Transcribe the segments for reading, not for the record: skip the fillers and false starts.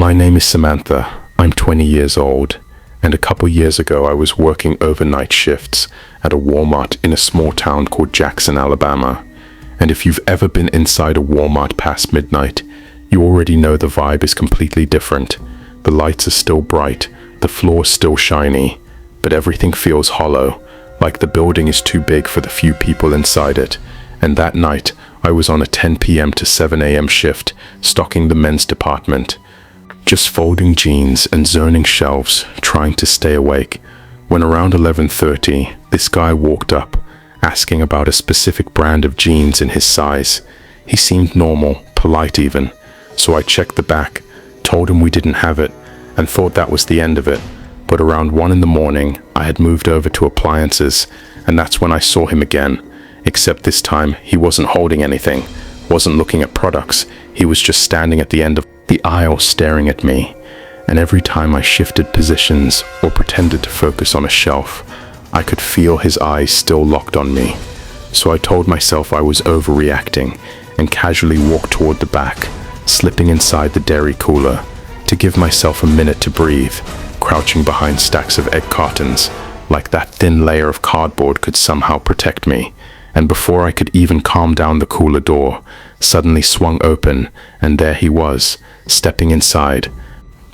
My name is Samantha. I'm 20 years old, and a couple years ago I was working overnight shifts at a Walmart in a small town called Jackson, Alabama. And if you've ever been inside a Walmart past midnight, you already know the vibe is completely different. The lights are still bright, the floor's still shiny, but everything feels hollow, like the building is too big for the few people inside it. And that night, I was on a 10 p.m. to 7 a.m. shift, stocking the men's department, just folding jeans and zoning shelves, trying to stay awake, when around 11:30, this guy walked up, asking about a specific brand of jeans in his size. He seemed normal, polite even, so I checked the back, told him we didn't have it, and thought that was the end of it. But around 1 in the morning, I had moved over to appliances, and that's when I saw him again. Except this time, he wasn't holding anything, wasn't looking at products, he was just standing at the end of the aisle staring at me. And every time I shifted positions or pretended to focus on a shelf, I could feel his eyes still locked on me. So I told myself I was overreacting and casually walked toward the back, slipping inside the dairy cooler to give myself a minute to breathe, crouching behind stacks of egg cartons, like that thin layer of cardboard could somehow protect me. And before I could even calm down, the cooler door suddenly swung open, and there he was, stepping inside,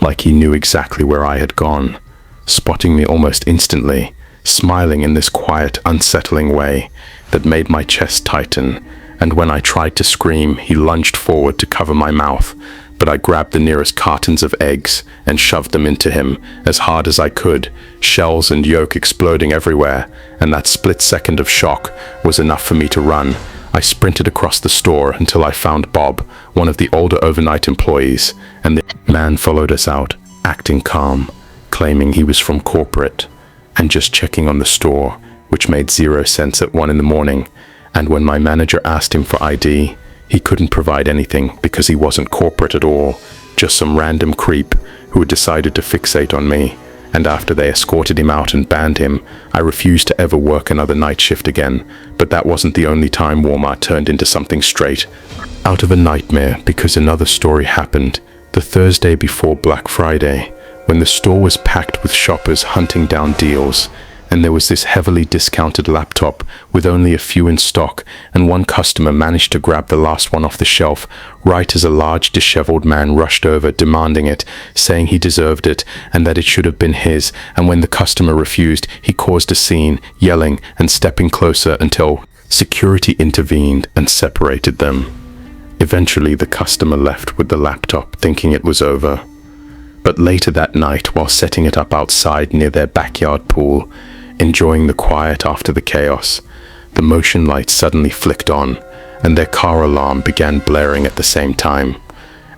like he knew exactly where I had gone, spotting me almost instantly, smiling in this quiet, unsettling way that made my chest tighten. And when I tried to scream, he lunged forward to cover my mouth, but I grabbed the nearest cartons of eggs and shoved them into him as hard as I could, shells and yolk exploding everywhere, and that split second of shock was enough for me to run. I sprinted across the store until I found Bob, one of the older overnight employees, and the man followed us out, acting calm, claiming he was from corporate, and just checking on the store, which made zero sense at 1 in the morning. And when my manager asked him for ID, he couldn't provide anything because he wasn't corporate at all, just some random creep who had decided to fixate on me. And after they escorted him out and banned him, I refused to ever work another night shift again. But that wasn't the only time Walmart turned into something straight out of a nightmare, because another story happened the Thursday before Black Friday, when the store was packed with shoppers hunting down deals. And there was this heavily discounted laptop with only a few in stock, and one customer managed to grab the last one off the shelf right as a large disheveled man rushed over demanding it, saying he deserved it and that it should have been his. And when the customer refused, he caused a scene, yelling and stepping closer until security intervened and separated them. Eventually the customer left with the laptop, thinking it was over. But later that night, while setting it up outside near their backyard pool, enjoying the quiet after the chaos, the motion lights suddenly flicked on, and their car alarm began blaring at the same time.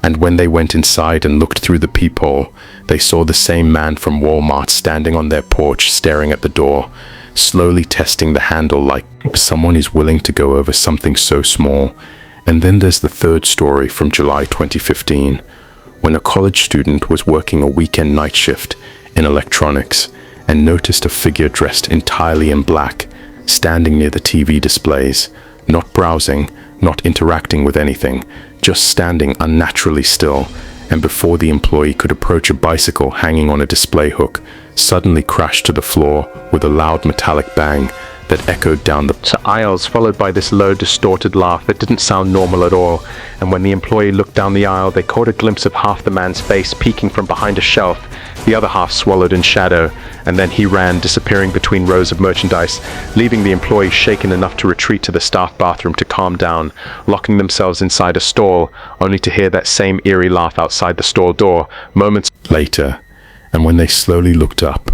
And when they went inside and looked through the peephole, they saw the same man from Walmart standing on their porch staring at the door, slowly testing the handle like someone is willing to go over something so small. And then there's the third story from July 2015, when a college student was working a weekend night shift in electronics and noticed a figure dressed entirely in black, standing near the TV displays, not browsing, not interacting with anything, just standing unnaturally still. And before the employee could approach, a bicycle hanging on a display hook suddenly crashed to the floor with a loud metallic bang that echoed down the aisles, followed by this low, distorted laugh that didn't sound normal at all. And when the employee looked down the aisle, they caught a glimpse of half the man's face peeking from behind a shelf, the other half swallowed in shadow. And then he ran, disappearing between rows of merchandise, leaving the employee shaken enough to retreat to the staff bathroom to calm down, locking themselves inside a stall, only to hear that same eerie laugh outside the stall door moments later. And when they slowly looked up,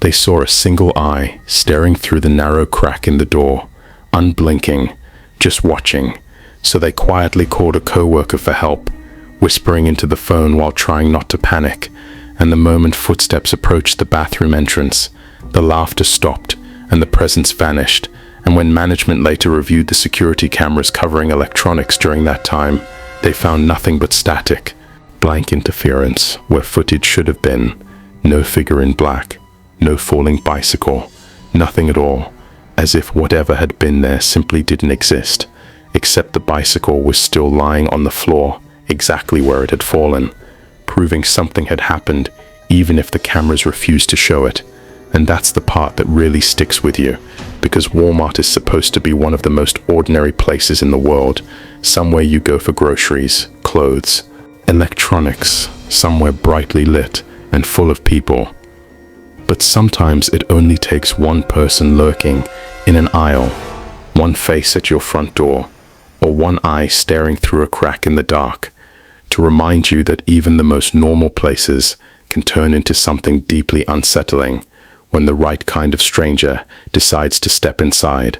they saw a single eye staring through the narrow crack in the door, unblinking, just watching. So they quietly called a coworker for help, whispering into the phone while trying not to panic. And the moment footsteps approached the bathroom entrance, the laughter stopped and the presence vanished. And when management later reviewed the security cameras covering electronics during that time, they found nothing but static, blank interference where footage should have been, no figure in black, no falling bicycle, nothing at all, as if whatever had been there simply didn't exist, except the bicycle was still lying on the floor, exactly where it had fallen. proving something had happened, even if the cameras refused to show it. And that's the part that really sticks with you, because Walmart is supposed to be one of the most ordinary places in the world, somewhere you go for groceries, clothes, electronics, somewhere brightly lit and full of people. But sometimes it only takes one person lurking in an aisle, one face at your front door, or one eye staring through a crack in the dark, to remind you that even the most normal places can turn into something deeply unsettling when the right kind of stranger decides to step inside.